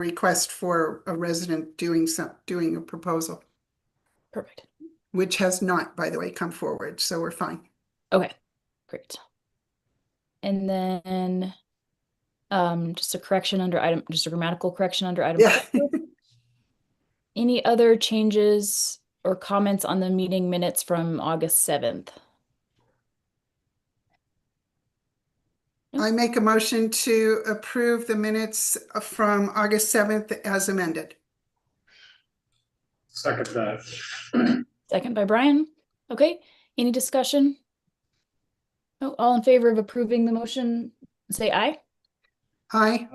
request for a resident doing a proposal, Perfect. which has not, by the way, come forward, so we're fine. Okay, great. And then just a correction under item, just a grammatical correction under item Yeah. 4. Any other changes or comments on the meeting minutes from August 7th? I make a motion to approve the minutes from August 7th as amended. Second that. Second by Brian. Okay, any discussion? Oh, all in favor of approving the motion, say aye. Aye.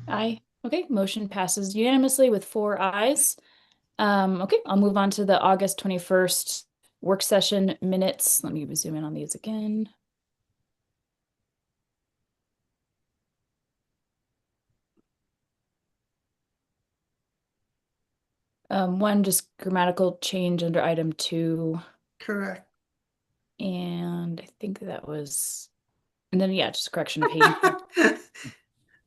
Aye. Okay, motion passes unanimously with 4 ayes. Okay, I'll move on to the August 21st work session minutes. Let me zoom in on these again. One just grammatical change under item 2. Correct. And I think that was, and then yeah, just correction of Hayden.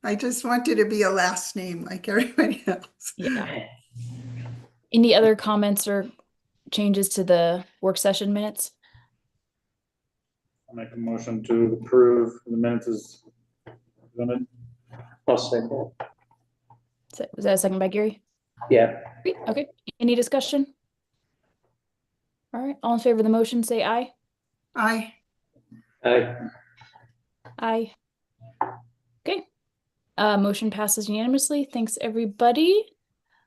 I just wanted to be a last name like everybody else. Yeah. Any other comments or changes to the work session minutes? I'll make a motion to approve the minutes as presented. I'll second. Was that a second by Gary? Yeah. Great. Okay, any discussion? All right, all in favor of the motion, say aye. Aye. Aye. Aye. Okay. Motion passes unanimously. Thanks, everybody.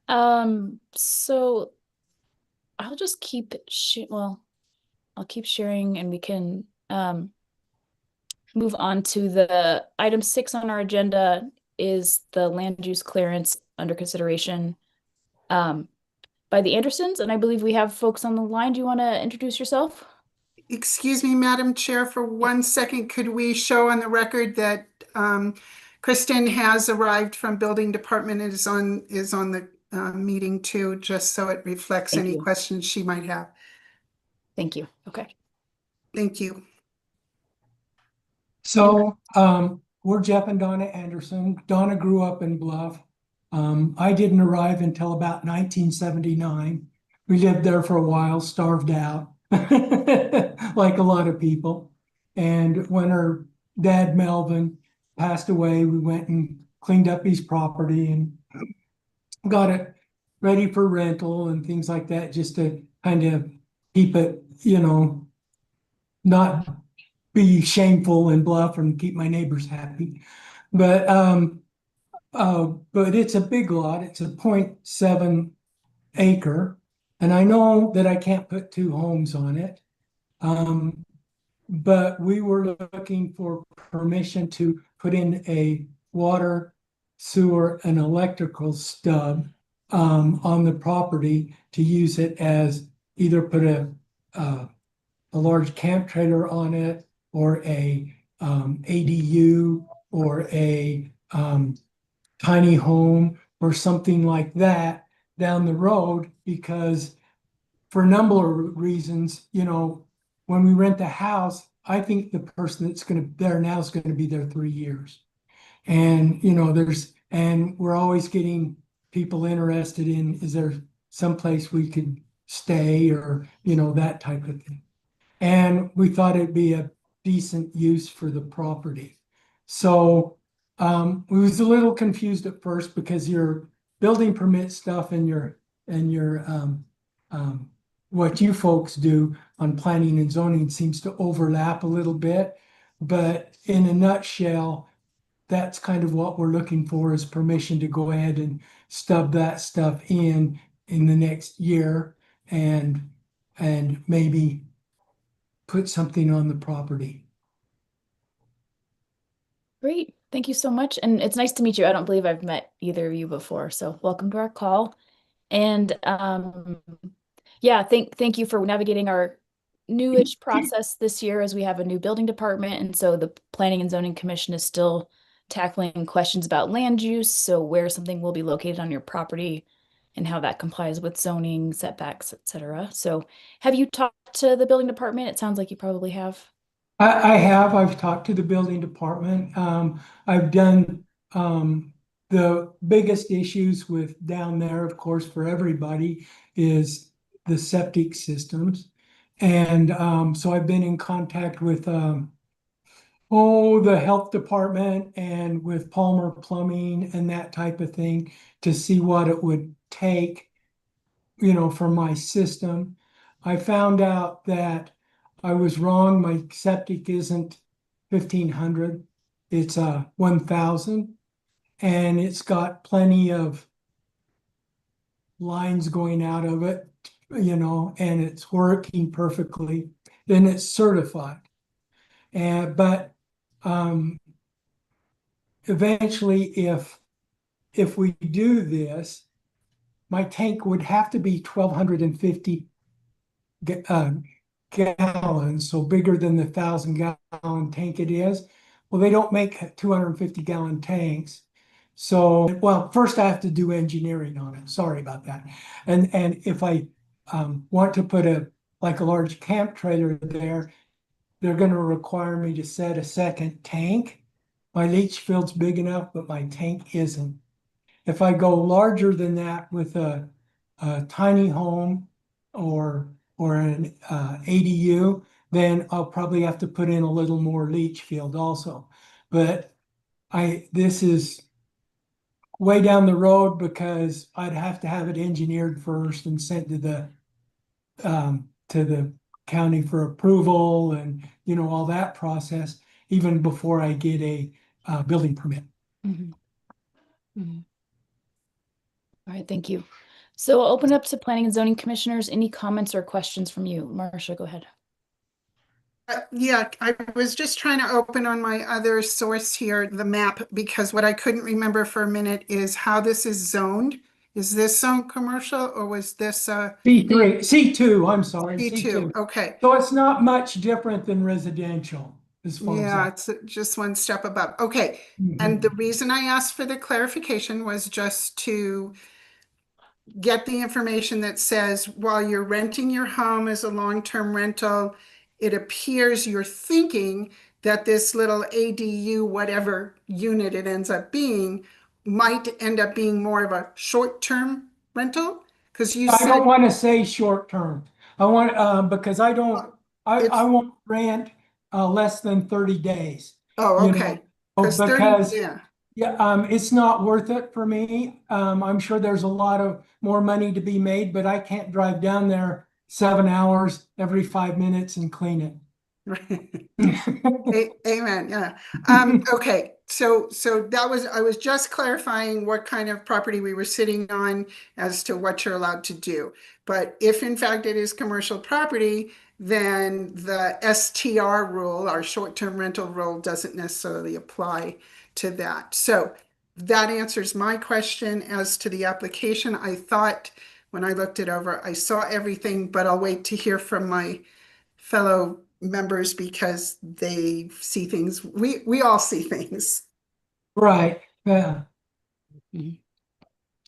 So I'll just keep I'll keep sharing and we can move on to the item 6 on our agenda is the land use clearance under consideration by the Andersons, and I believe we have folks on the line. Do you want to introduce yourself? Excuse me, Madam Chair, for 1 second, could we show on the record that Kristen has arrived from Building Department and is on the meeting too, just so it reflects Thank any you. questions she might have. Thank you. Okay. Thank you. So we're Jeff and Donna Anderson. Donna grew up in Bluff. I didn't arrive until about 1979. We lived there for a while, starved out, like a lot of people. And when her dad, Melvin, passed away, we went and cleaned up his property and got it ready for rental and things like that, just to kind of keep it, not be shameful and bluff and keep my neighbors happy. But it's a big lot. It's a 0.7 acre. And I know that I can't put 2 homes on it. But we were looking for permission to put in a water, sewer, and electrical stub on the property to use it as either put a large camp trailer on it, or a ADU, or a tiny home, or something like that down the road, because for a number of reasons, when we rent a house, I think the person that's going to there now is going to be there 3 years. And, and we're always getting people interested in, is there someplace we could stay, or, that type of thing. And we thought it'd be a decent use for the property. So we was a little confused at first because your building permit stuff and your what you folks do on planning and zoning seems to overlap a little bit. But in a nutshell, that's kind of what we're looking for, is permission to go ahead and stub that stuff in the next year and maybe put something on the property. Great. Thank you so much. And it's nice to meet you. I don't believe I've met either of you before. So welcome to our call. And yeah, thank you for navigating our newish process this year, as we have a new building department. And so the Planning and Zoning Commission is still tackling questions about land use. So where something will be located on your property and how that complies with zoning, setbacks, etc. So have you talked to the building department? It sounds like you probably have. I have. I've talked to the building department. I've done the biggest issues with down there, of course, for everybody is the septic systems. And so I've been in contact with the health department and with Palmer Plumbing and that type of thing to see what it would take, for my system. I found out that I was wrong. My septic isn't 1,500, it's 1,000, and it's got plenty of lines going out of it, and it's working perfectly. Then it's certified. But eventually, if we do this, my tank would have to be 1,250 gallons, so bigger than the 1,000-gallon tank it is. Well, they don't make 250-gallon tanks. So, well, first I have to do engineering on it. Sorry about that. And if I want to put a large camp trailer there, they're going to require me to set a second tank. My leach field's big enough, but my tank isn't. If I go larger than that with a tiny home or an ADU, then I'll probably have to put in a little more leach field also. But this is way down the road because I'd have to have it engineered first and sent to the county for approval and all that process even before I get a building permit. Mhm. Mhm. All right, thank you. So I'll open up to planning and zoning commissioners. Any comments or questions from you? Marcia, go ahead. Yeah, I was just trying to open on my other source here, the map, because what I couldn't remember for a minute is how this is zoned. Is this zone commercial or was this C3, C2, I'm sorry, C2? C2. Okay. So it's not much different than residential as far as Yeah, that. it's just one step above. Okay. Mhm. And the reason I asked for the clarification was just to get the information that says while you're renting your home as a long-term rental, it appears you're thinking that this little ADU, whatever unit it ends up being, might end up being more of a short-term rental? Because you I said, don't want to say short term. I want because I don't I It's- won't rent less than 30 days. oh, You okay. know, Because 30, because yeah. it's not worth it for me. I'm sure there's a lot of more money to be made, but I can't drive down there 7 hours every 5 minutes and clean it. Amen. Yeah. Okay. So that was, I was just clarifying what kind of property we were sitting on as to what you're allowed to do. But if in fact it is commercial property, then the STR rule, our short-term rental rule, doesn't necessarily apply to that. So that answers my question as to the application. I thought when I looked it over, I saw everything, but I'll wait to hear from my fellow members because they see things. We all see things. Right. Yeah.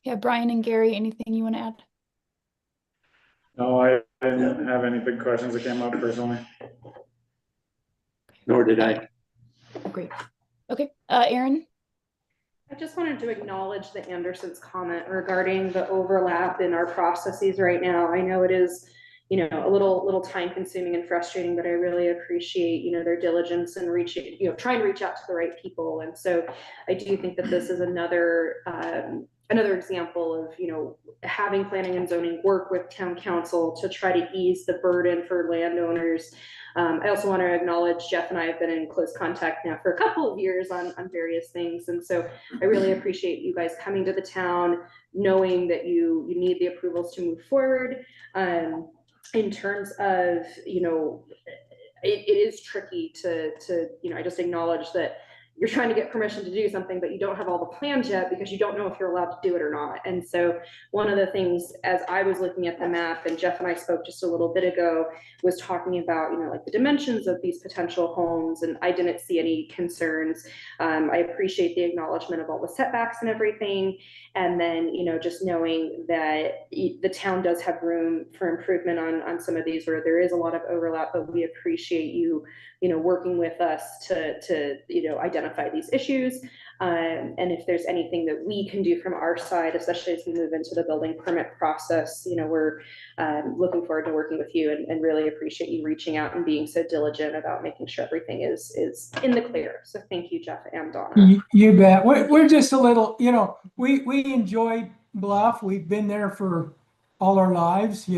Yeah, Brian and Gary, anything you want to add? No, I didn't have any big questions that came up personally. Nor did I. Great. Okay, Aaron? I just wanted to acknowledge the Anderson's comment regarding the overlap in our processes right now. I know it is, a little time consuming and frustrating, but I really appreciate, their diligence and reaching, trying to reach out to the right people. And so I do think that this is another example of, having planning and zoning work with town council to try to ease the burden for landowners. I also want to acknowledge Jeff and I have been in close contact now for a couple of years on various things. And so I really appreciate you guys coming to the town, knowing that you need the approvals to move forward. In terms of, it is tricky to, I just acknowledge that you're trying to get permission to do something, but you don't have all the plans yet because you don't know if you're allowed to do it or not. And so one of the things, as I was looking at the map, and Jeff and I spoke just a little bit ago, was talking about, like the dimensions of these potential homes, and I didn't see any concerns. I appreciate the acknowledgement of all the setbacks and everything. And then, just knowing that the town does have room for improvement on some of these where there is a lot of overlap, but we appreciate you, working with us to identify these issues. And if there's anything that we can do from our side, especially as we move into the building permit process, we're looking forward to working with you and really appreciate you reaching out and being so diligent about making sure everything is in the clear. So thank you, Jeff and Donna. You bet. We're just a little, we enjoy Bluff. We've been there for all our lives,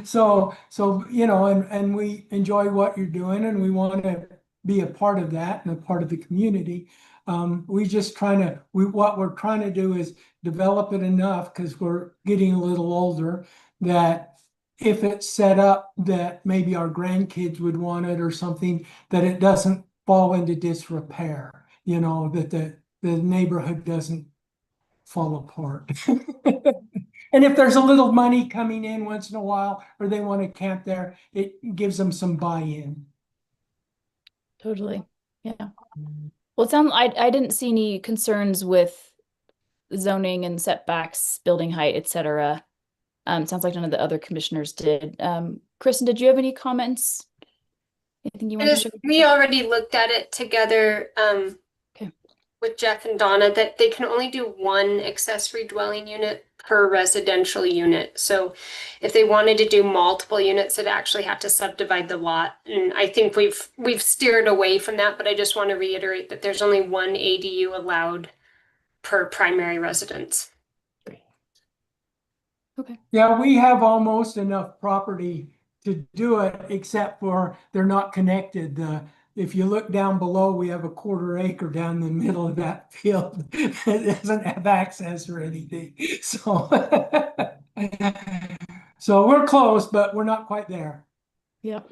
So, and we enjoy what you're doing, and we want to be a part of that and a part of the community. What we're trying to do is develop it enough, because we're getting a little older, that if it's set up that maybe our grandkids would want it or something, that it doesn't fall into disrepair, that the neighborhood doesn't fall apart. And if there's a little money coming in once in a while, or they want to camp there, it gives them some buy-in. Totally. Yeah. Well, I didn't see any concerns with zoning and setbacks, building height, etc. It sounds like none of the other commissioners did. Kristen, did you have any comments? Anything you want to share? We already looked at it together Okay. with Jeff and Donna, that they can only do one accessory dwelling unit per residential unit. So if they wanted to do multiple units, they'd actually have to subdivide the lot. And I think we've steered away from that, but I just want to reiterate that there's only one ADU allowed per primary residence. Okay. Yeah, we have almost enough property to do it, except for they're not connected. If you look down below, we have a 1/4 acre down the middle of that field. It doesn't have access or anything. So, so we're close, but we're not quite there. Yep.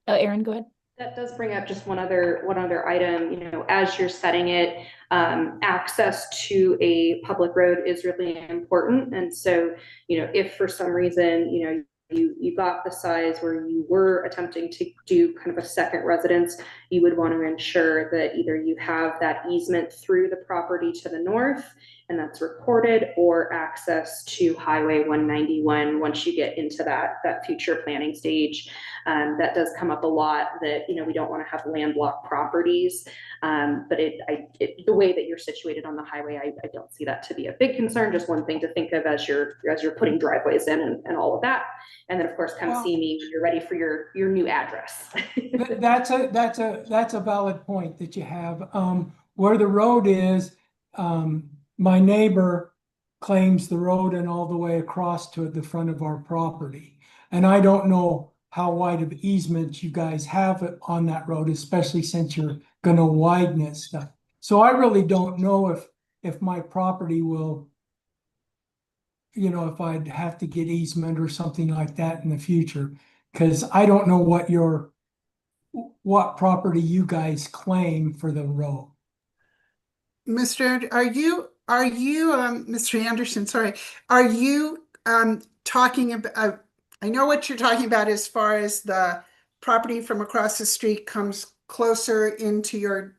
Erin, go ahead. That does bring up just one other item, as you're setting it, access to a public road is really important. And so, if for some reason, you got the size where you were attempting to do kind of a second residence, you would want to ensure that either you have that easement through the property to the north, and that's recorded, or access to Highway 191 once you get into that future planning stage. That does come up a lot, that we don't want to have landlocked properties, but the way that you're situated on the highway, I don't see that to be a big concern. Just one thing to think of as you're putting driveways in and all of that. And then of course come see me when you're ready for your new address. That's a valid point that you have. Where the road is, my neighbor claims the road and all the way across to the front of our property. And I don't know how wide of easement you guys have on that road, especially since you're going to widen it stuff. So I really don't know if my property will, if I'd have to get easement or something like that in the future, because I don't know what property you guys claim for the road. Mr. Mr. Anderson, sorry, are you talking about, I know what you're talking about as far as the property from across the street comes closer into your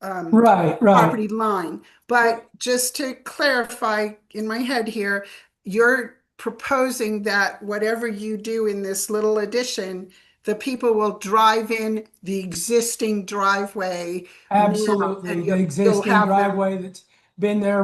Right. property line. But just to clarify in my head here, you're proposing that whatever you do in this little addition, the people will drive in the existing driveway. Absolutely, the existing driveway that's been there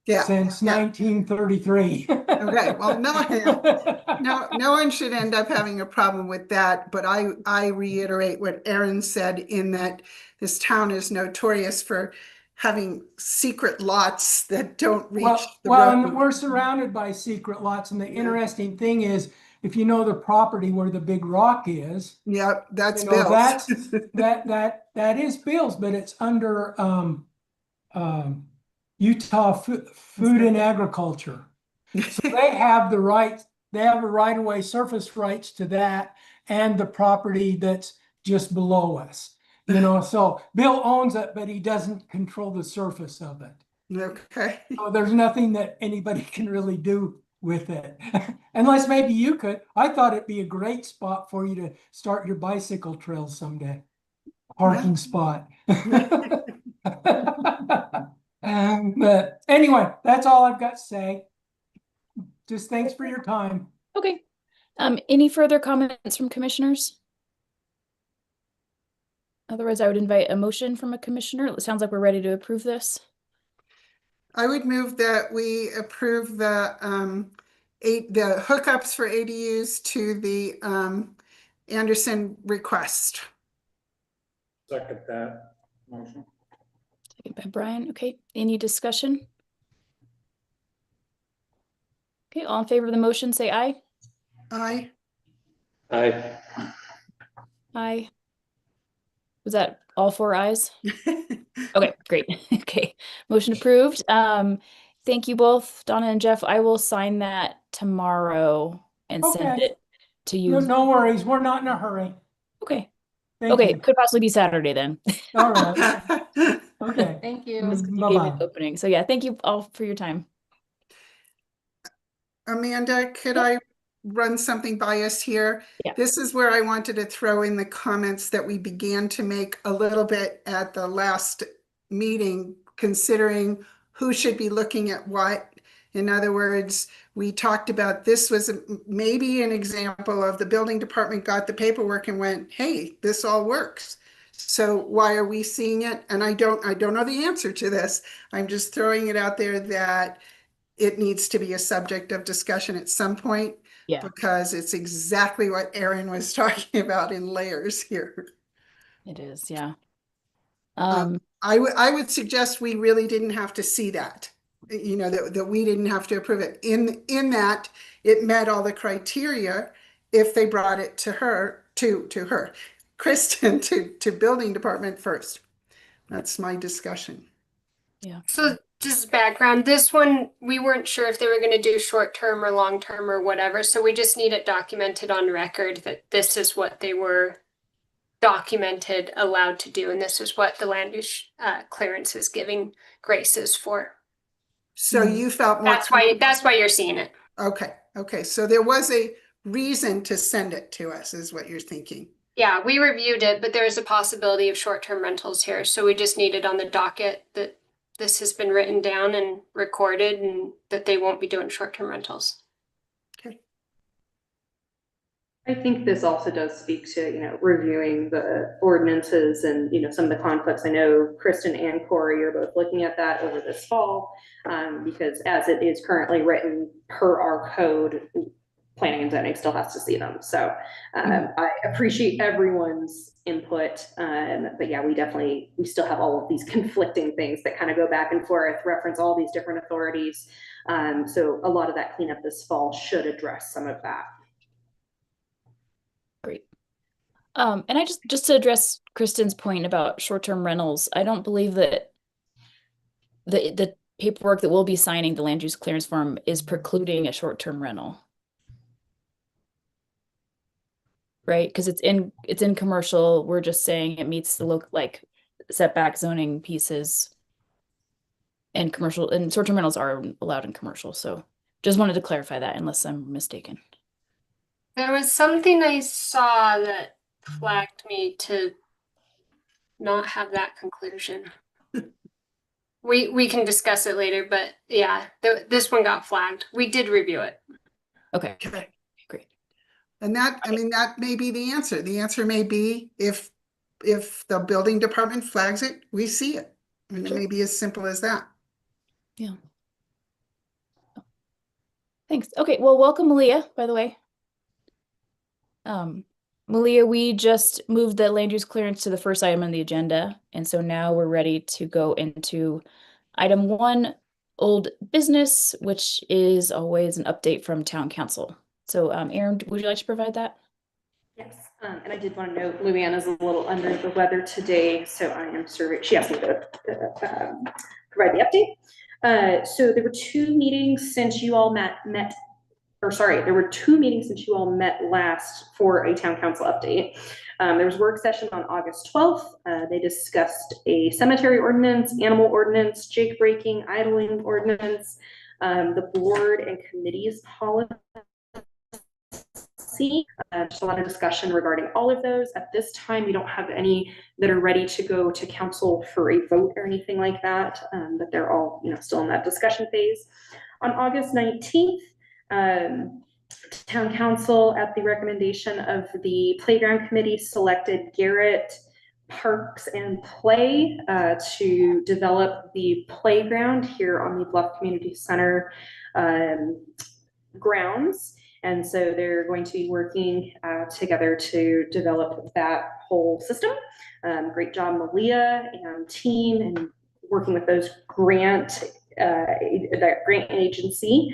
since 1933. Okay, well, no one should end up having a problem with that, but I reiterate what Erin said, in that this town is notorious for having secret lots that don't reach the road. And we're surrounded by secret lots, and the interesting thing is, if you know the property where the big rock is, yep, that's Bill's. that is Bill's, but it's under Utah Food and Agriculture. So they have the right, they have a right-of-way surface rights to that and the property that's just below us. So Bill owns it, but he doesn't control the surface of it. Okay. So there's nothing that anybody can really do with it. Unless maybe you could. I thought it'd be a great spot for you to start your bicycle trail someday. Parking spot. But anyway, that's all I've got to say. Just thanks for your time. Okay. Any further comments from commissioners? Otherwise, I would invite a motion from a commissioner. It sounds like we're ready to approve this. I would move that we approve the the hookups for ADUs to the Anderson request. Second that motion. Second by Brian. Okay, any discussion? Okay, all in favor of the motion, say aye. Aye. Aye. Aye. Was that all 4 ayes? Okay, great. Okay, motion approved. Thank you both, Donna and Jeff. I will sign that tomorrow and send Okay. it to you. No worries, we're not in a hurry. Okay. Thank Okay, you. could possibly be Saturday then. All right, okay. Thank you. Just 'cause you gave me Bye-bye. the opening. So yeah, thank you all for your time. Amanda, could Yep. I run something by us here? Yeah. This is where I wanted to throw in the comments that we began to make a little bit at the last meeting, considering who should be looking at what. In other words, we talked about this was maybe an example of the building department got the paperwork and went, hey, this all works. So why are we seeing it? And I don't know the answer to this. I'm just throwing it out there that it needs to be a subject of discussion at some point. Yeah. Because it's exactly what Erin was talking about in layers here. It is, yeah. I would suggest we really didn't have to see that, you know, that we didn't have to approve it. In that it met all the criteria if they brought it to her, to her, Kristen, to building department first. That's my discussion. Yeah. So just background, this one, we weren't sure if they were going to do short term or long term or whatever. So we just need it documented on record that this is what they were documented, allowed to do. And this is what the land use clearance is giving graces for. So you felt more. That's why you're seeing it. Okay. So there was a reason to send it to us, is what you're thinking. Yeah, we reviewed it, but there's a possibility of short-term rentals here. So we just needed on the docket that this has been written down and recorded and that they won't be doing short-term rentals. Okay. I think this also does speak to, you know, reviewing the ordinances and, you know, some of the conflicts. I know Kristen and Corey are both looking at that over this fall, because as it is currently written per our code, planning and zoning still has to see them. So I appreciate everyone's input. But yeah, we still have all of these conflicting things that kind of go back and forth, reference all these different authorities. So a lot of that cleanup this fall should address some of that. Great. And I just to address Kristen's point about short-term rentals, I don't believe that the paperwork that we'll be signing, the land use clearance form, is precluding a short-term rental. Right? Because it's in commercial. We're just saying it meets the like setback zoning pieces. And commercial and short-term rentals are allowed in commercial. So just wanted to clarify that, unless I'm mistaken. There was something I saw that flagged me to not have that conclusion. We can discuss it later, but yeah, this one got flagged. We did review it. Okay. Okay. Great. And that, I mean, that may be the answer. The answer may be if the building department flags it, we see it. I mean, it may be as simple as that. Yeah. Thanks. Okay. Well, welcome, Malia, by the way. Malia, we just moved the land use clearance to the first item on the agenda. And so now we're ready to go into item 1, old business, which is always an update from town council. So Erin, would you like to provide that? Yes, and I did want to note, Luann is a little under the weather today, so I am serving, she asked me to provide the update. So there were 2 meetings since you all there were 2 meetings since you all met last for a town council update. There was a work session on August 12th. They discussed a cemetery ordinance, animal ordinance, jake breaking, idling ordinance, the board and committees policy. Just a lot of discussion regarding all of those. At this time, we don't have any that are ready to go to council for a vote or anything like that, but they're all, you know, still in that discussion phase. On August 19th, town council, at the recommendation of the playground committee, selected Garrett Parks and Play to develop the playground here on the Bluff Community Center grounds. And so they're going to be working together to develop that whole system. Great job, Malia and team, and working with those that grant agency.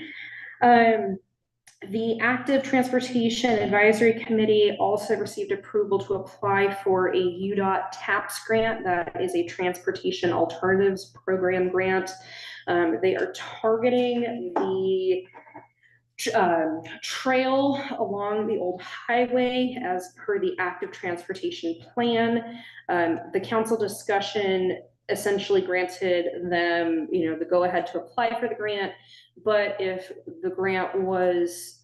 The Active Transportation Advisory Committee also received approval to apply for a UDOT TAPS grant. That is a Transportation Alternatives Program grant. They are targeting the trail along the old highway as per the active transportation plan. The council discussion essentially granted them, the go-ahead to apply for the grant, but if the grant was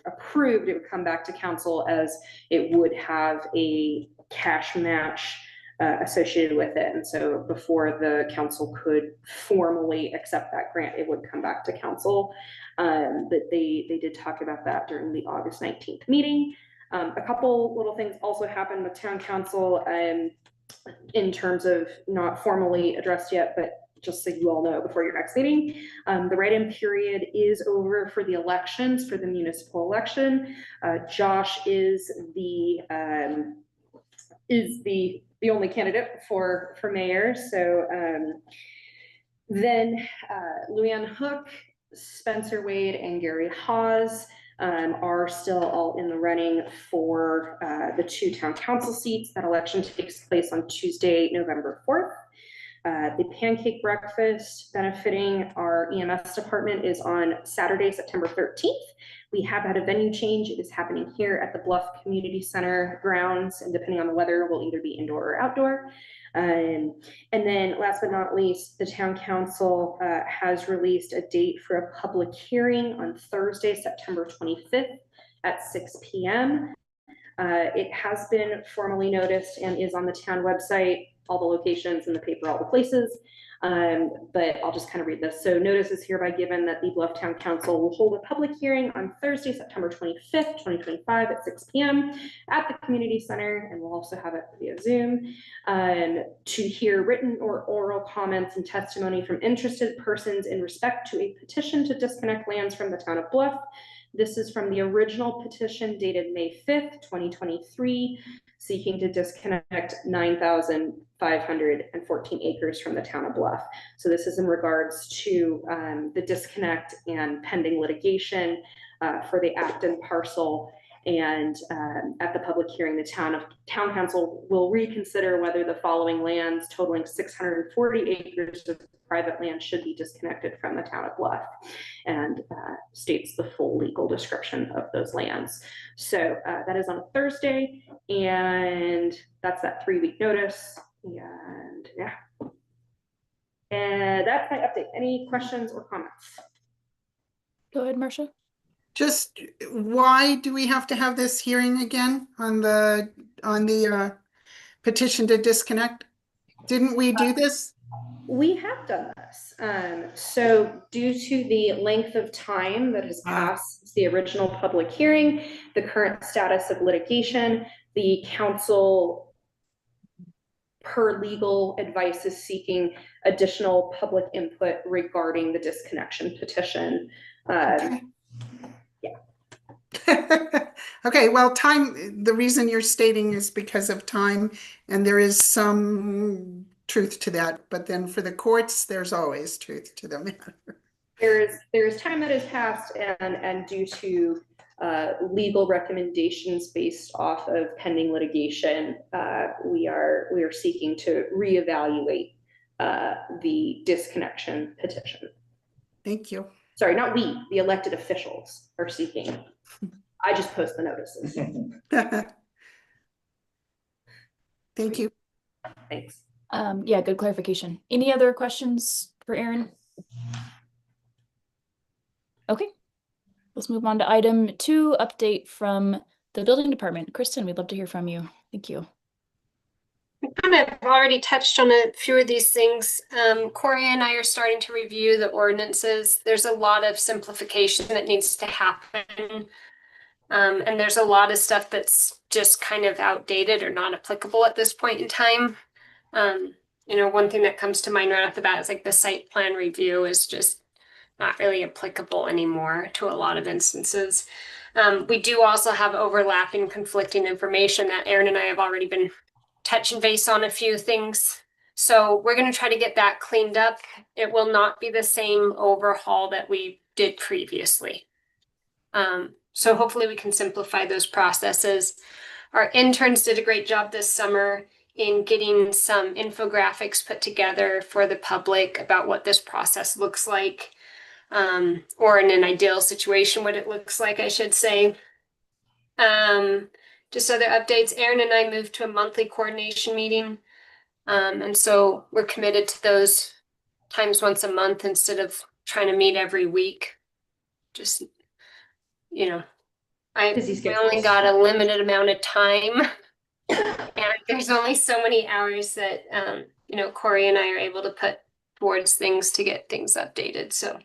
approved, it would come back to council as it would have a cash match associated with it. And so before the council could formally accept that grant, it would come back to council. But they did talk about that during the August 19th meeting. A couple little things also happened with town council in terms of not formally addressed yet, but just so you all know before your next meeting. The write-in period is over for the elections, for the municipal election. Josh is the only candidate for mayor. So then Luann Hook, Spencer Wade, and Gary Hawes are still all in the running for the 2 town council seats. That election takes place on Tuesday, November 4th. The pancake breakfast benefiting our EMS department is on Saturday, September 13th. We have had a venue change. It is happening here at the Bluff Community Center grounds, and depending on the weather, will either be indoor or outdoor. And then last but not least, the town council has released a date for a public hearing on Thursday, September 25th at 6 p.m. It has been formally noticed and is on the town website, all the locations in the paper, all the places. But I'll just kind of read this. So notice is hereby given that the Bluff Town Council will hold a public hearing on Thursday, September 25th, 2025 at 6 p.m. at the community center, and we'll also have it via Zoom, to hear written or oral comments and testimony from interested persons in respect to a petition to disconnect lands from the town of Bluff. This is from the original petition dated May 5th, 2023, seeking to disconnect 9,514 acres from the town of Bluff. So this is in regards to the disconnect and pending litigation for the Acton parcel. And at the public hearing, the town council will reconsider whether the following lands totaling 640 acres of private land should be disconnected from the town of Bluff, and states the full legal description of those lands. So that is on a Thursday, and that's that 3-week notice. And yeah, and that's my update. Any questions or comments? Go ahead, Marcia. Just why do we have to have this hearing again on the petition to disconnect? Didn't we do this? We have done this. So due to the length of time that has passed since the original public hearing, the current status of litigation, the council, per legal advice, is seeking additional public input regarding the disconnection petition. Okay. Okay, well, the reason you're stating is because of time, and there is some truth to that, but then for the courts, there's always truth to the matter. There is time that has passed, and due to legal recommendations based off of pending litigation, we are seeking to reevaluate the disconnection petition. Thank you. Sorry, not we, the elected officials are seeking. I just post the notices. Thank you. Thanks. Yeah, good clarification. Any other questions for Aaron? Okay, let's move on to item 2, update from the building department. Kristen, we'd love to hear from you. Thank you. I kind of already touched on a few of these things. Corey and I are starting to review the ordinances. There's a lot of simplification that needs to happen. And there's a lot of stuff that's just kind of outdated or not applicable at this point in time. One thing that comes to mind right off the bat is like the site plan review is just not really applicable anymore to a lot of instances. We do also have overlapping, conflicting information that Aaron and I have already been touching base on a few things. So we're going to try to get that cleaned up. It will not be the same overhaul that we did previously. So hopefully we can simplify those processes. Our interns did a great job this summer in getting some infographics put together for the public about what this process looks like, or in an ideal situation, what it looks like, I should say. Just other updates, Aaron and I moved to a monthly coordination meeting. And so we're committed to those times once a month instead of trying to meet every week. Just, we only got a limited amount of time. And there's only so many hours that, Corey and I are able to put towards things to get things updated. So,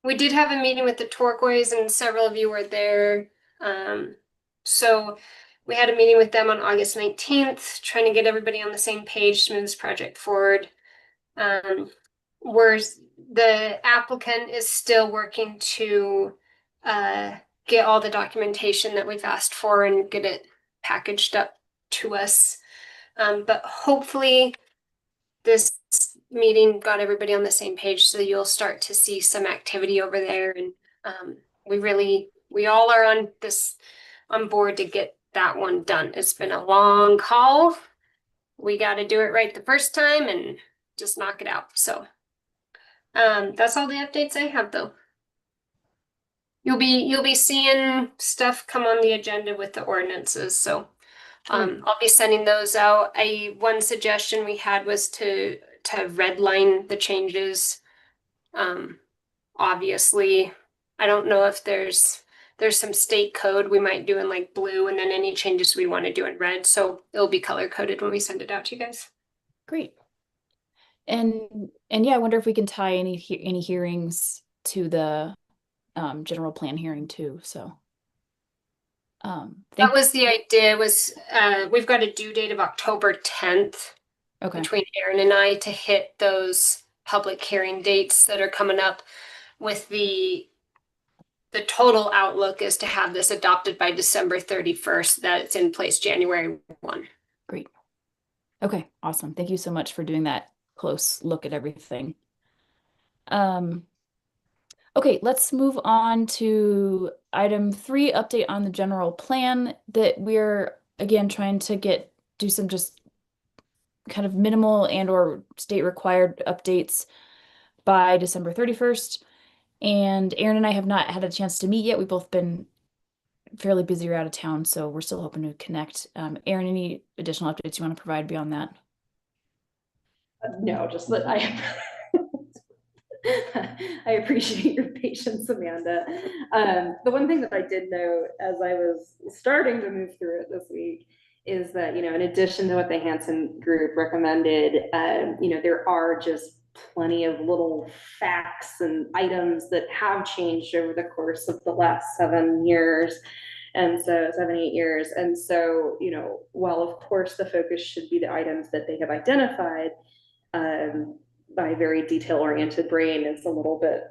we did have a meeting with the Turquoise and several of you were there. So we had a meeting with them on August 19th, trying to get everybody on the same page to move this project forward. The applicant is still working to get all the documentation that we've asked for and get it packaged up to us. But hopefully this meeting got everybody on the same page, so you'll start to see some activity over there. And we all are on board to get that one done. It's been a long haul. We got to do it right the first time and just knock it out. So that's all the updates I have, though. You'll be seeing stuff come on the agenda with the ordinances. So I'll be sending those out. One suggestion we had was to redline the changes. Obviously, I don't know if there's some state code we might do in like blue, and then any changes we want to do in red. So it'll be color coded when we send it out to you guys. Great. And yeah, I wonder if we can tie any hearings to the general plan hearing too. So that was the idea. We've got a due date of October 10th. Okay. Between Aaron and I to hit those public hearing dates that are coming up, with the total outlook is to have this adopted by December 31st, that it's in place January 1. Great. Okay, awesome. Thank you so much for doing that close look at everything. Okay, let's move on to item 3, update on the general plan that we're again trying to do some just kind of minimal and or state required updates by December 31st. And Aaron and I have not had a chance to meet yet. We've both been fairly busy or out of town, so we're still hoping to connect. Aaron, any additional updates you want to provide beyond that? No, just that I appreciate your patience, Amanda. The one thing that I did note as I was starting to move through it this week is that, in addition to what the Hansen group recommended, there are just plenty of little facts and items that have changed over the course of the last 7 years. And so 7, 8 years. And so, while of course the focus should be the items that they have identified, my very detail-oriented brain is a little bit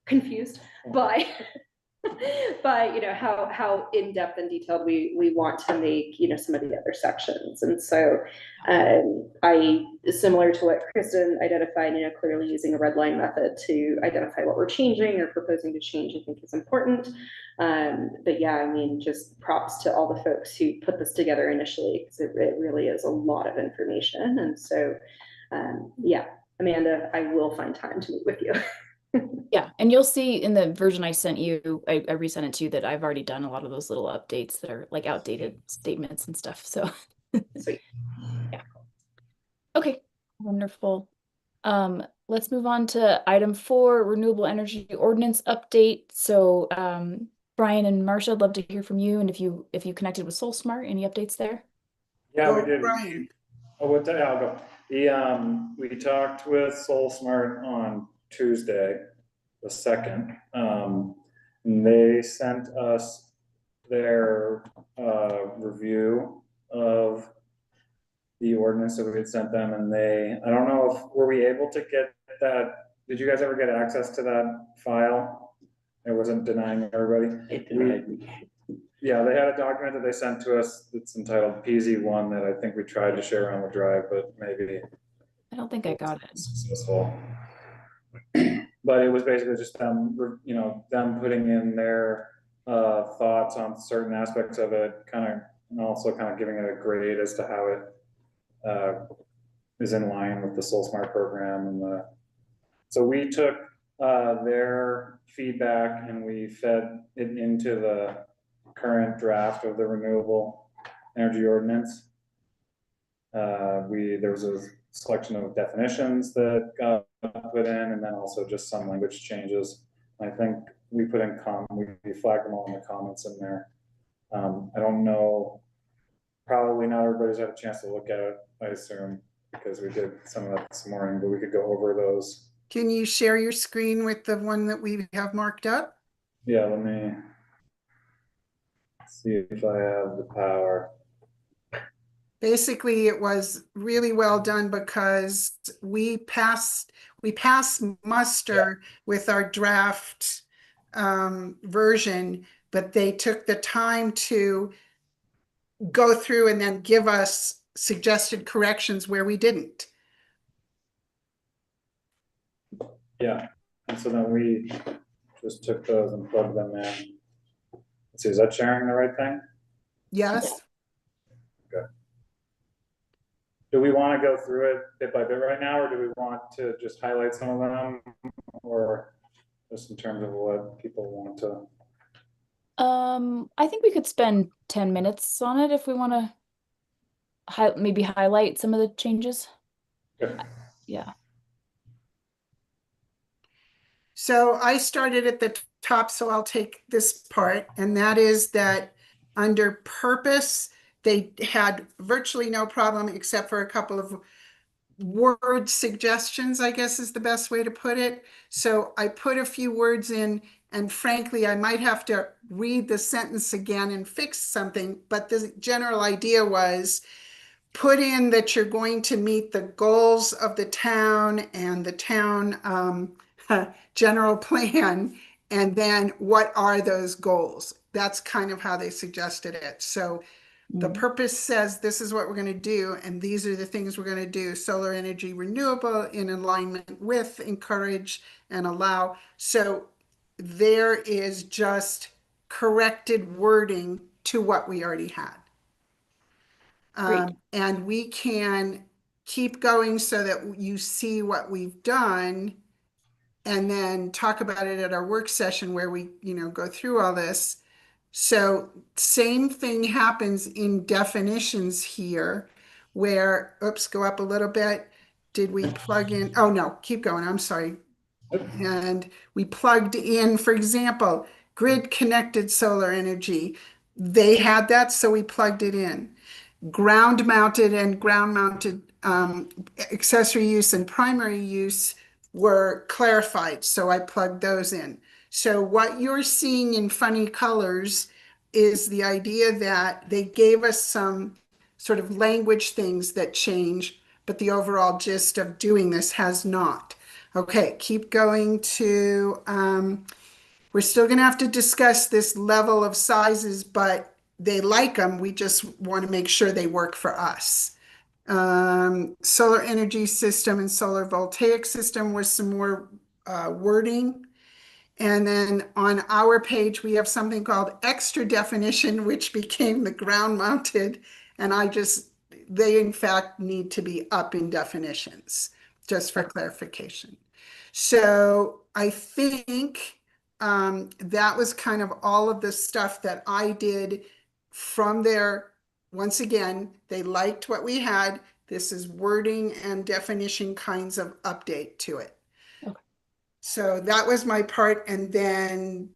confused by how in-depth and detailed we want to make some of the other sections. And so I, similar to what Kristen identified, clearly using a red line method to identify what we're changing or proposing to change, I think is important. But yeah, just props to all the folks who put this together initially, because it really is a lot of information. And so yeah, Amanda, I will find time to meet with you. Yeah, and you'll see in the version I sent you, I resent it to you, that I've already done a lot of those little updates that are like outdated statements and stuff. So Sweet. Yeah. Okay, wonderful. Let's move on to item 4, renewable energy ordinance update. So Brian and Marcia, I'd love to hear from you, and if you connected with SoulSmart, any updates there? Yeah, we did. Brian. Oh, what the hell? Go. We talked with SoulSmart on Tuesday, the 2nd. And they sent us their review of the ordinance that we had sent them, and I don't know if, were we able to get that, did you guys ever get access to that file? It wasn't denying everybody? It denied me. Yeah, they had a document that they sent to us that's entitled PZ1 that I think we tried to share around the drive, but maybe I don't think I got it. successful. But it was basically just them, them putting in their thoughts on certain aspects of it, and also kind of giving it a grade as to how it is in line with the Soul Smart program so we took their feedback and we fed it into the current draft of the renewable energy ordinance. There was a selection of definitions that got put in, and then also just some language changes. I think we put in we flagged them all in the comments in there. I don't know, probably not everybody's had a chance to look at it, I assume, because we did some of that this morning, but we could go over those. Can you share your screen with the one that we have marked up? Yeah, let me see if I have the power. Basically, it was really well done because we passed muster with our draft version, but they took the time to go through and then give us suggested corrections where we didn't. Yeah, and so then we just took those and plugged them in. Let's see, is that sharing the right thing? Yes. Do we want to go through it bit by bit right now, or do we want to just highlight some of them, or just in terms of what people want to? I think we could spend 10 minutes on it if we want to maybe highlight some of the changes. Okay. Yeah. So I started at the top, so I'll take this part, and that is that under purpose, they had virtually no problem except for a couple of word suggestions, I guess is the best way to put it. So I put a few words in, and frankly, I might have to read the sentence again and fix something, but the general idea was put in that you're going to meet the goals of the town and the town general plan, and then what are those goals? That's kind of how they suggested it. So the purpose says this is what we're going to do, and these are the things we're going to do. Solar energy renewable in alignment with, encourage, and allow. So there is just corrected wording to what we already had. Great. And we can keep going so that you see what we've done and then talk about it at our work session where we, go through all this. So same thing happens in definitions here where, oops, go up a little bit. Did we plug in? Oh, no, keep going. I'm sorry. And we plugged in, for example, grid connected solar energy. They had that, so we plugged it in. Ground mounted and ground mounted accessory use and primary use were clarified, so I plugged those in. So what you're seeing in funny colors is the idea that they gave us some sort of language things that change, but the overall gist of doing this has not. Okay, keep going to, we're still going to have to discuss this level of sizes, but they like them. We just want to make sure they work for us. Solar energy system and solar voltaic system was some more wording. And then on our page, we have something called extra definition, which became the ground mounted. And they in fact need to be up in definitions, just for clarification. So I think that was kind of all of the stuff that I did from there. Once again, they liked what we had. This is wording and definition kinds of update to it. Okay. So that was my part. And then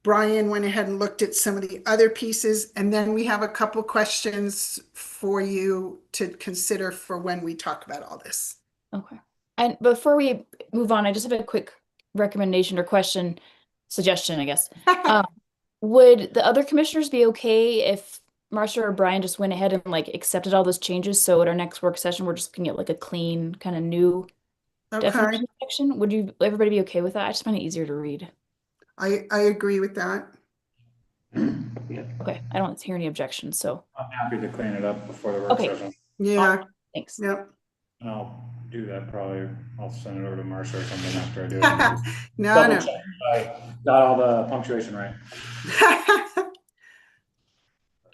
Brian went ahead and looked at some of the other pieces. And then we have a couple questions for you to consider for when we talk about all this. Okay. And before we move on, I just have a quick recommendation or question. suggestion, I guess. Would the other commissioners be okay if Marcia or Brian just went ahead and like accepted all those changes? So at our next work session, we're just gonna get like a clean kind of new Okay, definition section. Would everybody be okay with that? I just find it easier to read. I agree with that. Okay, I don't hear any objections, so I'm happy to clean it up before the work Okay. session. Yeah, thanks. yep. And I'll do that probably, I'll send it over to Marcia or something after I do it. No, Double no. check I got all the punctuation right.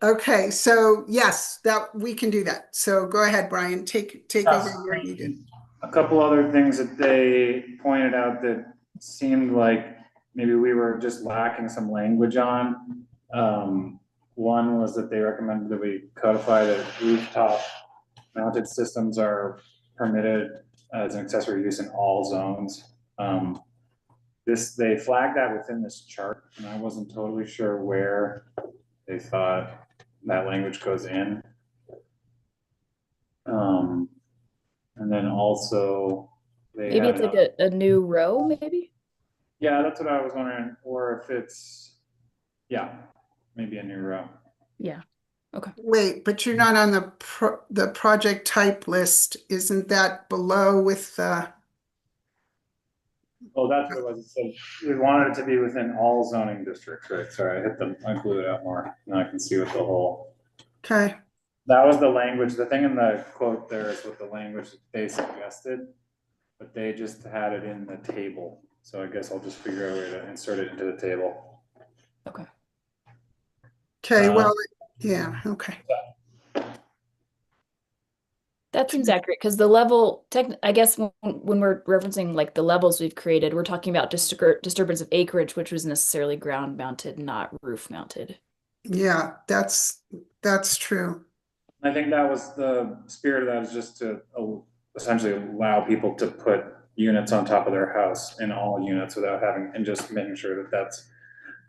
Okay, so yes, that we can do that. So go ahead, Brian, take over where you did. A couple other things that they pointed out that seemed like maybe we were just lacking some language on. One was that they recommended that we codify that rooftop mounted systems are permitted as an accessory use in all zones. They flagged that within this chart, and I wasn't totally sure where they thought that language goes in. And then also Maybe it's like a new row, maybe? Yeah, that's what I was wondering, or if it's, yeah, maybe a new row. Yeah. Okay. Wait, but you're not on the project type list. Isn't that below with Oh, that's what it was. It said we wanted it to be within all zoning districts, right? Sorry, I blew it out more. Now I can see what the whole. okay. That was the language. The thing in the quote there is what the language they suggested, but they just had it in the table. So I guess I'll just figure out a way to insert it into the table. Okay. Okay, well, yeah, okay. That seems accurate because the level, I guess when we're referencing like the levels we've created, we're talking about disturbance of acreage, which was necessarily ground mounted, not roof mounted. Yeah, that's true. I think that was the spirit of that, is just to essentially allow people to put units on top of their house in all units without having, and just making sure that that's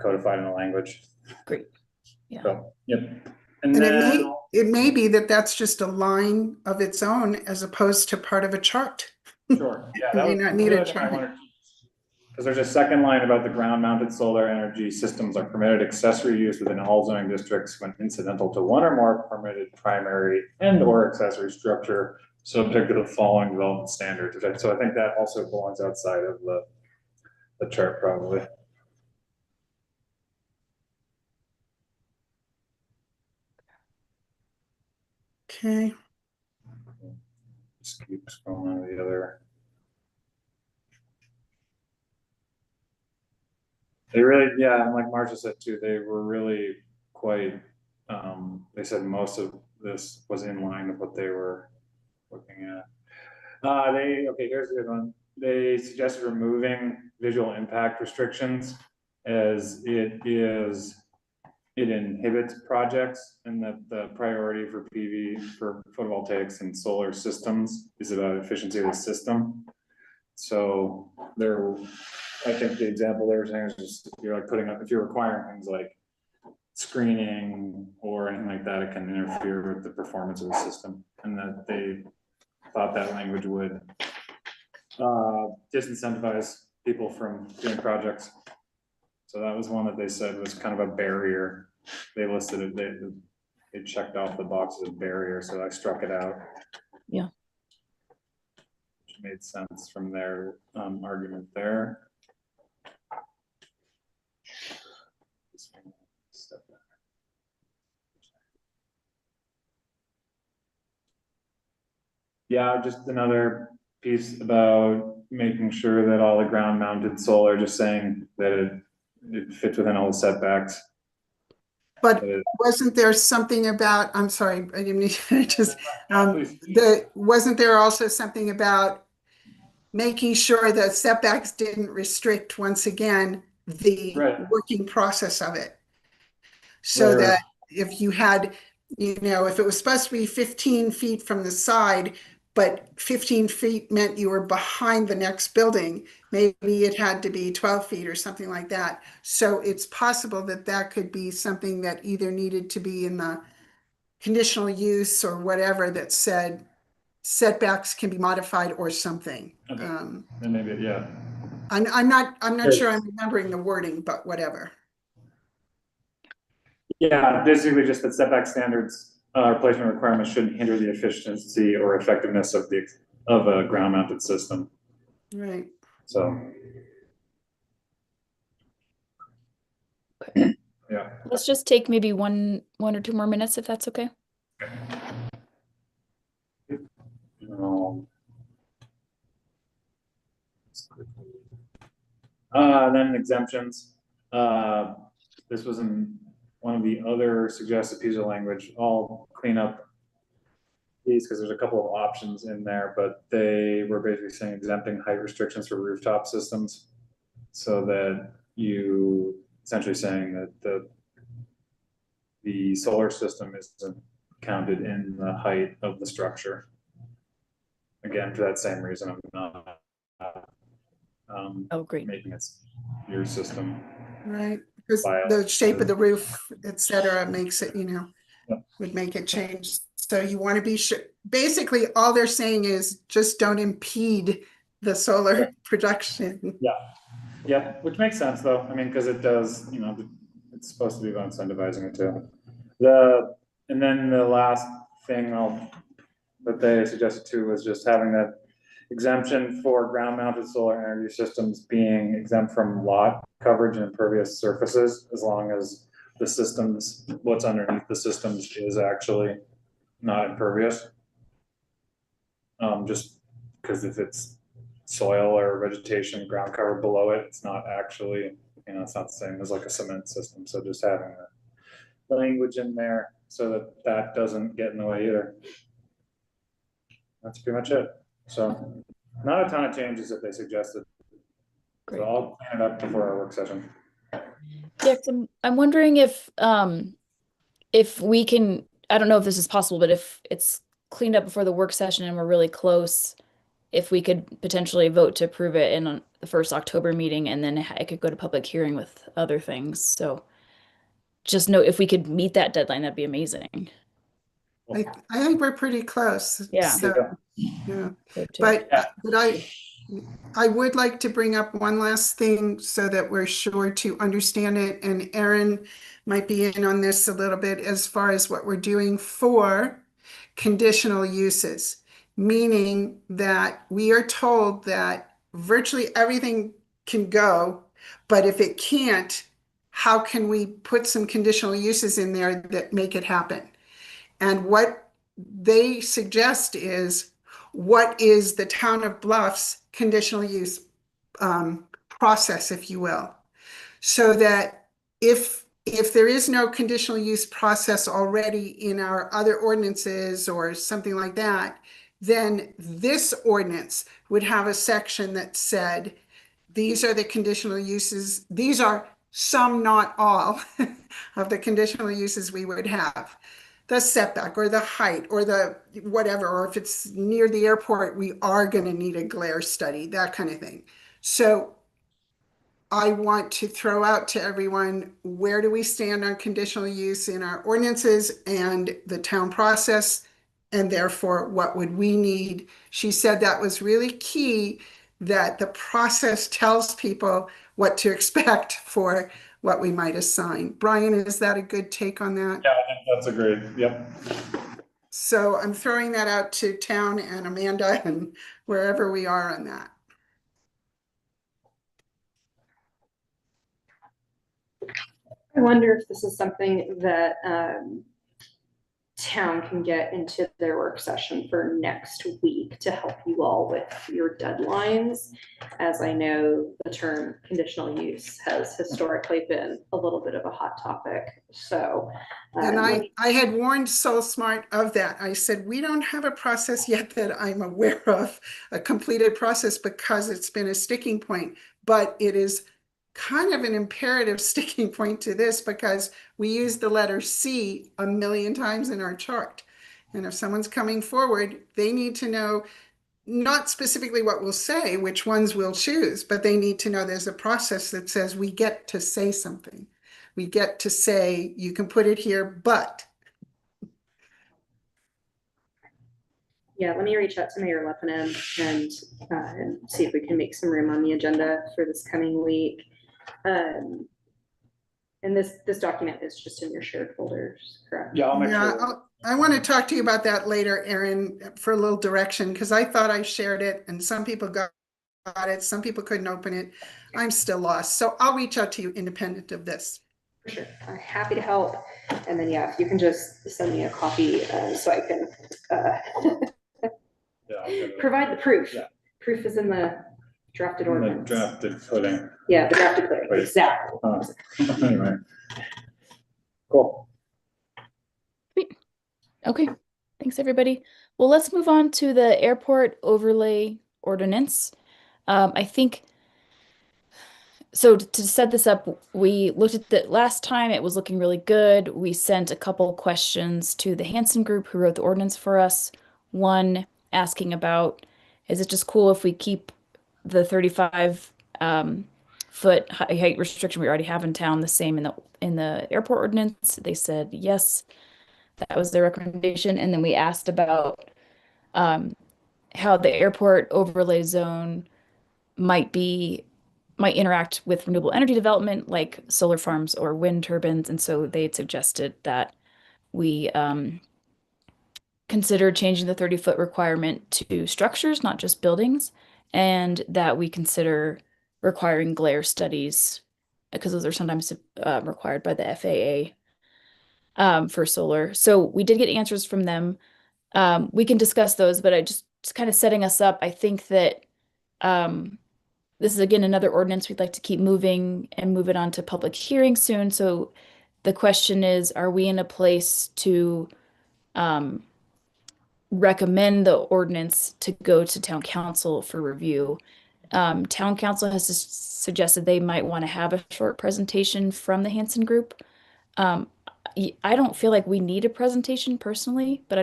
codified in the language. Great. Yeah. So, yep. And then it may be that that's just a line of its own as opposed to part of a chart. sure, yeah, It that may was not need a the other thing I chart. wanted to- Because there's a second line about the ground mounted solar energy systems are permitted accessory use within all zoning districts when incidental to one or more permitted primary and or accessory structure subject to the following development standards. So I think that also belongs outside of the chart probably. Okay. Just keep scrolling to the other. They really, yeah, and like Marcia said too, they were really quite, they said most of this was in line with what they were looking at. Okay, here's a good one. They suggested removing visual impact restrictions as it inhibits projects, and that the priority for PV, for photovoltaics and solar systems is about efficiency of the system. So I think the example they were saying is just, you're like putting up, if you're requiring things like screening or anything like that, it can interfere with the performance of the system, and that they thought that language would disincentivize people from doing projects. So that was one that they said was kind of a barrier. They listed it, they checked off the boxes of barrier, so I struck it out. Yeah. Which made sense from their argument there. Yeah, just another piece about making sure that all the ground mounted solar, just saying that it fits within all the setbacks. But wasn't there something about, I'm sorry, I didn't mean to just, wasn't there also something about making sure that setbacks didn't restrict, once again, the working process of it? So that if you had, if it was supposed to be 15 feet from the side, but 15 feet meant you were behind the next building, maybe it had to be 12 feet or something like that. So it's possible that that could be something that either needed to be in the conditional use or whatever that said setbacks can be modified or something. Okay. And maybe, yeah. I'm not sure I'm remembering the wording, but whatever. Yeah, basically just that setback standards, replacement requirements shouldn't hinder the efficiency or effectiveness of a ground mounted system, Right. so. Yeah. Let's just take maybe one or two more minutes if that's okay. Then exemptions. This was in one of the other suggested pieces of language. I'll clean up these because there's a couple of options in there, but they were basically saying exempting height restrictions for rooftop systems. So that you essentially saying that the solar system isn't counted in the height of the structure. Again, for that same reason of not Oh, great. making it your system. Right, because Bio. the shape of the roof, et cetera, makes it, Yep. would make it change. So you want to be sure, basically, all they're saying is just don't impede the solar production. Yep, which makes sense though. I mean, because it does, it's supposed to be about incentivizing it too. And then the last thing that they suggested too was just having that exemption for ground mounted solar energy systems being exempt from lot coverage and impervious surfaces, as long as the systems, what's underneath the systems is actually not impervious. Just because if it's soil or vegetation ground cover below it, it's not actually, it's not the same as like a cement system. So just having the language in there so that doesn't get in the way either. That's pretty much it. So not a ton of changes that they suggested. Great. So I'll plan it up before our work session. Yeah, 'cause I'm wondering if we can, I don't know if this is possible, but if it's cleaned up before the work session and we're really close, if we could potentially vote to approve it in the first October meeting, and then it could go to public hearing with other things. So just know if we could meet that deadline, that'd be amazing. I think we're pretty close. Yeah. So, yeah. Hope to. But, Yeah. but I would like to bring up one last thing so that we're sure to understand it. And Erin might be in on this a little bit as far as what we're doing for conditional uses, meaning that we are told that virtually everything can go, but if it can't, how can we put some conditional uses in there that make it happen? And what they suggest is, what is the town of Bluff's conditional use process, if you will, so that if there is no conditional use process already in our other ordinances or something like that, then this ordinance would have a section that said, these are the conditional uses, these are some, not all, of the conditional uses we would have. The setback or the height or the whatever, or if it's near the airport, we are going to need a glare study, that kind of thing. So I want to throw out to everyone, where do we stand on conditional use in our ordinances and the town process? And therefore, what would we need? She said that was really key, that the process tells people what to expect for what we might assign. Brian, is that a good take on that? Yeah, I think that's a great, yep. So I'm throwing that out to town and Amanda and wherever we are on that. I wonder if this is something that town can get into their work session for next week to help you all with your deadlines. As I know, the term conditional use has historically been a little bit of a hot topic. So, and I had warned Soul Smart of that. I said, we don't have a process yet that I'm aware of, a completed process, because it's been a sticking point, but it is kind of an imperative sticking point to this, because we use the letter C a million times in our chart. And if someone's coming forward, they need to know not specifically what we'll say, which ones we'll choose, but they need to know there's a process that says we get to say something. We get to say, you can put it here, but. Yeah, let me reach out to Mayor Lepinen and see if we can make some room on the agenda for this coming week. And this document is just in your shared folders, correct? Yeah, I'll make Yeah, sure. I want to talk to you about that later, Erin, for a little direction, because I thought I shared it and some people got it, some people couldn't open it. I'm still lost. So I'll reach out to you independent of this. For sure, I'm happy to help. And then, yeah, if you can just send me a copy so I can Yeah, I'll get it. provide the proof. Yeah. Proof is in the drafted The ordinance. drafted pudding. Yeah, the drafted pudding, Wait. exactly. Anyway. Cool. Okay, thanks everybody. Well, let's move on to the airport overlay ordinance. I think, so to set this up, we looked at the last time, it was looking really good. We sent a couple questions to the Hanson group who wrote the ordinance for us. One asking about, is it just cool if we keep the 35 foot height restriction we already have in town the same in the airport ordinance? They said yes. That was their recommendation. And then we asked about how the airport overlay zone might interact with renewable energy development like solar farms or wind turbines. And so they had suggested that we consider changing the 30-foot requirement to structures, not just buildings, and that we consider requiring glare studies because those are sometimes required by the FAA for solar. So we did get answers from them. We can discuss those, but I just kind of setting us up. I think that this is again another ordinance we'd like to keep moving and move it on to public hearing soon. So the question is, are we in a place to recommend the ordinance to go to town council for review? Town council has suggested they might want to have a short presentation from the Hanson group. I don't feel like we need a presentation personally, but I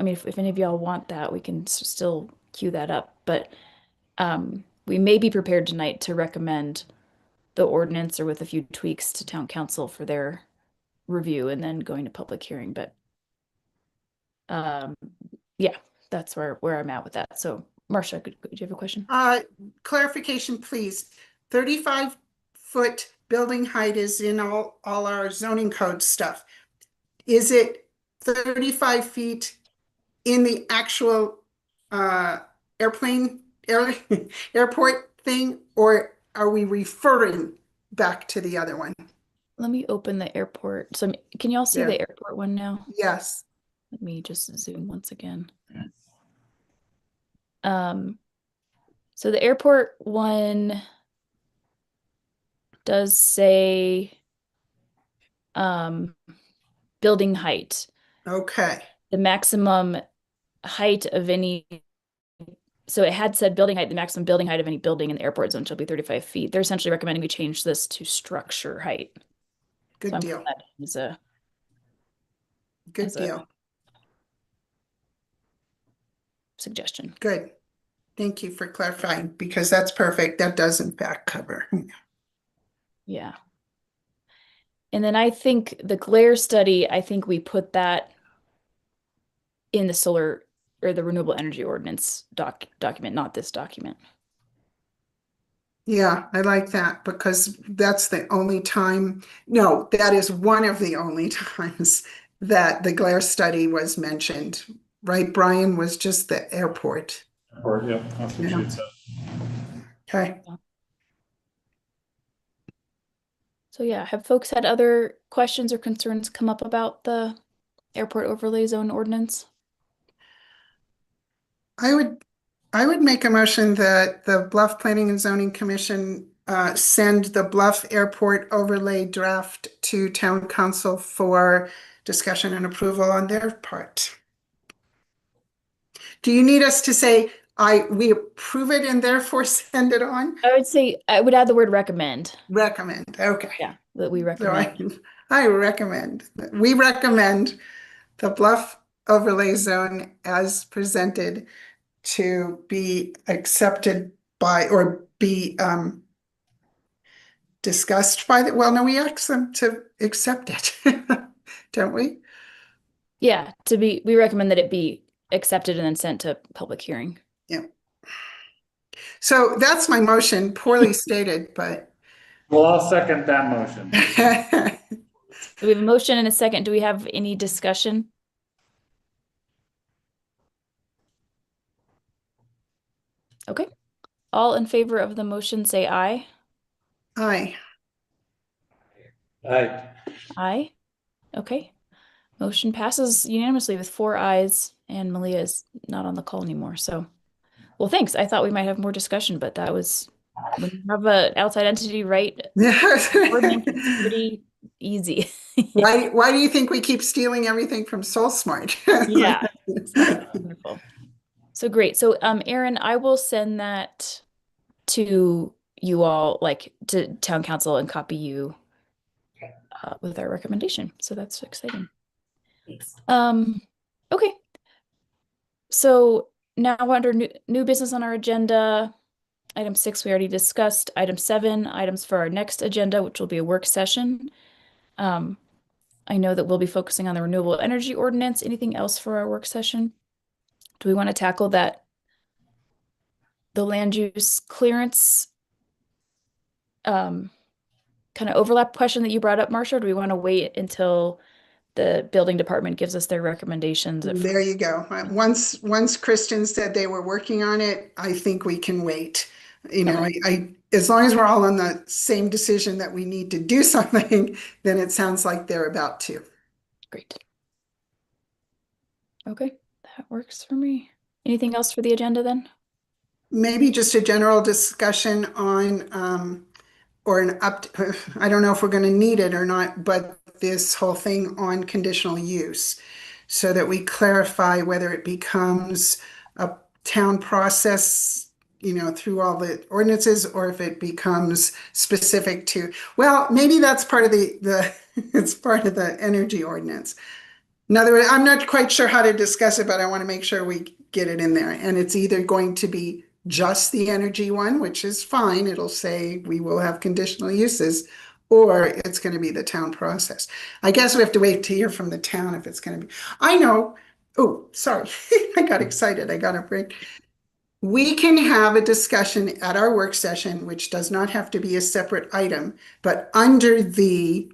mean, if any of y'all want that, we can still queue that up. But we may be prepared tonight to recommend the ordinance or with a few tweaks to town council for their review and then going to public hearing. But yeah, that's where I'm at with that. So Marcia, could you have a question? Clarification, please. 35-foot building height is in all our zoning code stuff. Is it 35 feet in the actual airport thing, or are we referring back to the other one? Let me open the airport. So can y'all see Yeah. the airport one now? Yes. Let me just zoom once again. So the airport one does say building height. Okay. The maximum height of any, so it had said building height, the maximum building height of any building in the airport zone shall be 35 feet. They're essentially recommending we change this to structure height. Good So I'm deal. putting that as a Good as a deal. suggestion. Good. Thank you for clarifying, because that's perfect. That does in fact cover. Yeah. And then I think the glare study, I think we put that in the solar or the renewable energy ordinance document, not this document. Yeah, I like that, because that's the only time, no, that is one of the only times that the glare study was mentioned, right? Brian, was just the airport. Or, yeah, that's what Yeah. she said. Okay. So yeah, have folks had other questions or concerns come up about the airport overlay zone ordinance? I would make a motion that the Bluff Planning and Zoning Commission send the Bluff Airport overlay draft to town council for discussion and approval on their part. Do you need us to say, we approve it and therefore send it on? I would say I would add the word recommend. Recommend, okay. Yeah, that we So recommend. I recommend, we recommend the Bluff overlay zone as presented to be accepted by, or be discussed by the, well, no, we ask them to accept it, don't we? Yeah, we recommend that it be accepted and then sent to public hearing. So that's my motion, poorly stated, but Well, I'll second that motion. So we have a motion and a second. Do we have any discussion? Okay. All in favor of the motion, say aye. aye. Aye. Aye. Okay. Motion passes unanimously with 4 ayes, and Malia is not on the call anymore. So, well, thanks. I thought we might have more discussion, but that was when you have an outside entity, right? Coordinate, it's pretty easy. Why do you think we keep stealing everything from SoulSmart? Yeah. Wonderful. So great. So, Erin, I will send that to you all, like to town council, and copy you with our recommendation. So that's exciting. Thanks. Okay. So now under new business on our agenda, item 6 we already discussed. Item 7, items for our next agenda, which will be a work session. I know that we'll be focusing on the renewable energy ordinance. Anything else for our work session? Do we want to tackle that? The land use clearance kind of overlap question that you brought up, Marcia? Or do we want to wait until the building department gives us their recommendations? There you go. Once Kristen said they were working on it, I think we can wait. You know, Okay. as long as we're all on the same decision that we need to do something, then it sounds like they're about to. Great. Okay, that works for me. Anything else for the agenda then? Maybe just a general discussion on, or an I don't know if we're going to need it or not, but this whole thing on conditional use, so that we clarify whether it becomes a town process, you know, through all the ordinances, or if it becomes specific to, well, maybe that's part of the it's part of the energy ordinance. In other words, I'm not quite sure how to discuss it, but I want to make sure we get it in there. And it's either going to be just the energy one, which is fine. It'll say we will have conditional uses, or it's going to be the town process. I guess we have to wait to hear from the town if it's going to be. I know. Oh, sorry. I got excited. I got a break. We can have a discussion at our work session, which does not have to be a separate item, but under the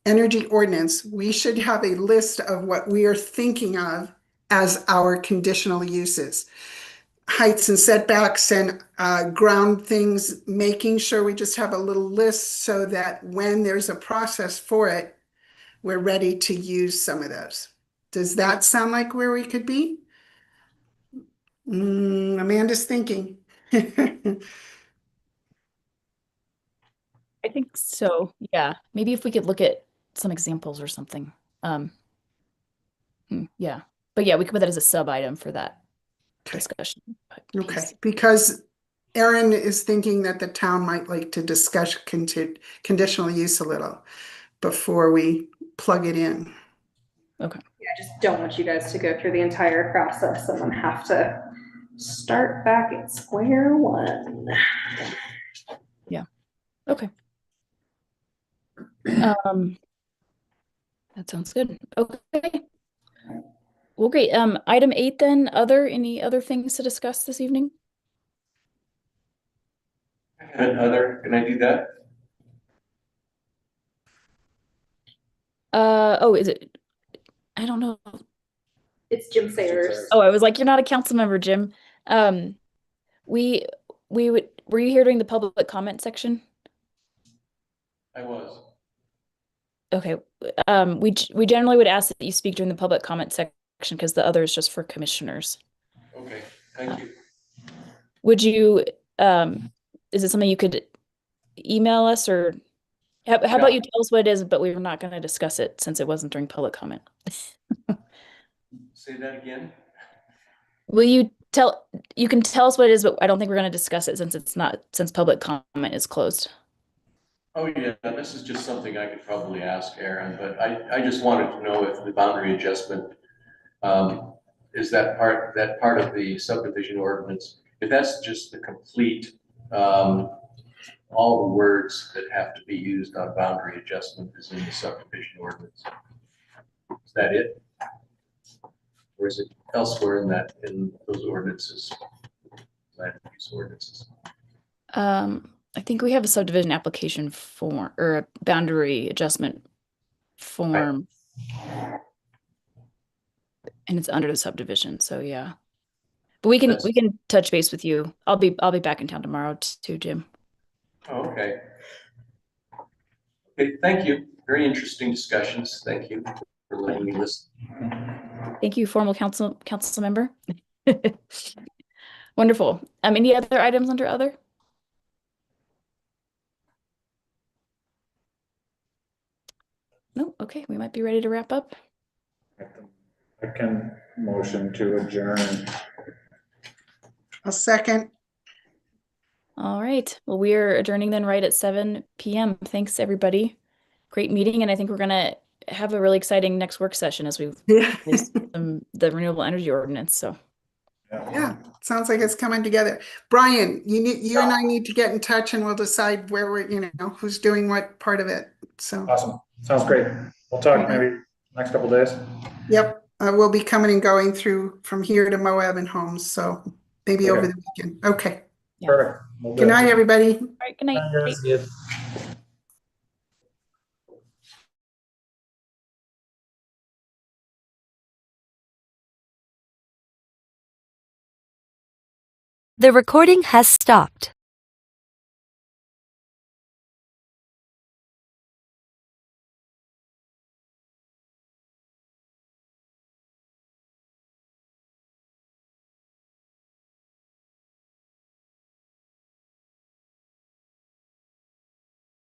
energy ordinance, we should have a list of what we are thinking of as our conditional uses. Heights and setbacks and ground things, making sure we just have a little list so that when there's a process for it, we're ready to use some of those. Does that sound like where we could be? Amanda's thinking. I think so. Yeah. Maybe if we could look at some examples or something. Yeah. But yeah, we could put that as a sub item for that discussion. Okay, because Erin is thinking that the town might like to discuss conditional use a little before we plug it in. Okay. Yeah, I just don't want you guys to go through the entire process and then have to start back at square one. Yeah. Okay. That sounds good. Okay. Well, great. Item 8 then, any other things to discuss this evening? Can I do that? Oh, is it? I don't know. It's Jim Sayers. Oh, I was like, you're not a council member, Jim. Were you here during the public comment section? I was. Okay. We generally would ask that you speak during the public comment section because the other is just for commissioners. Okay, thank you. Would you, is it something you could email us, or how about you tell us what it is, but we're not going to discuss it since it wasn't during public comment. Say that again? You can tell us what it is, but I don't think we're going to discuss it since public comment is closed. Oh yeah, this is just something I could probably ask Aaron, but I just wanted to know if the boundary adjustment is that part of the subdivision ordinance. If that's just the complete, all the words that have to be used on boundary adjustment is in the subdivision ordinance. Is that it? Or is it elsewhere in those ordinances? Land use ordinances. I think we have a subdivision application form or a boundary adjustment form. And it's under the subdivision, so yeah. But we That's- can touch base with you. I'll be back in town tomorrow too, Jim. Oh, okay. Okay, thank you. Very interesting discussions. Thank you for letting me listen. Thank you, formal council member. Wonderful. Any other items under other? No, okay, we might be ready to wrap up. I can motion to adjourn. A second. All right. Well, we are adjourning then right at 7 p.m. Thanks, everybody. Great meeting, and I think we're gonna have a really exciting next work session as we Yeah. the renewable energy ordinance. So Yeah, sounds like it's coming together. Brian, you and I need to get in touch and we'll decide where we're, who's doing what part of it. So, Awesome. Sounds great. We'll talk maybe next couple days. yep, we'll be coming and going through from here to Moab and Homes. So maybe over Okay. the weekend. Okay. Yeah. Perfect. We'll do Good it. night, everybody. all right, good night. Bye, guys. Bye. The recording has stopped.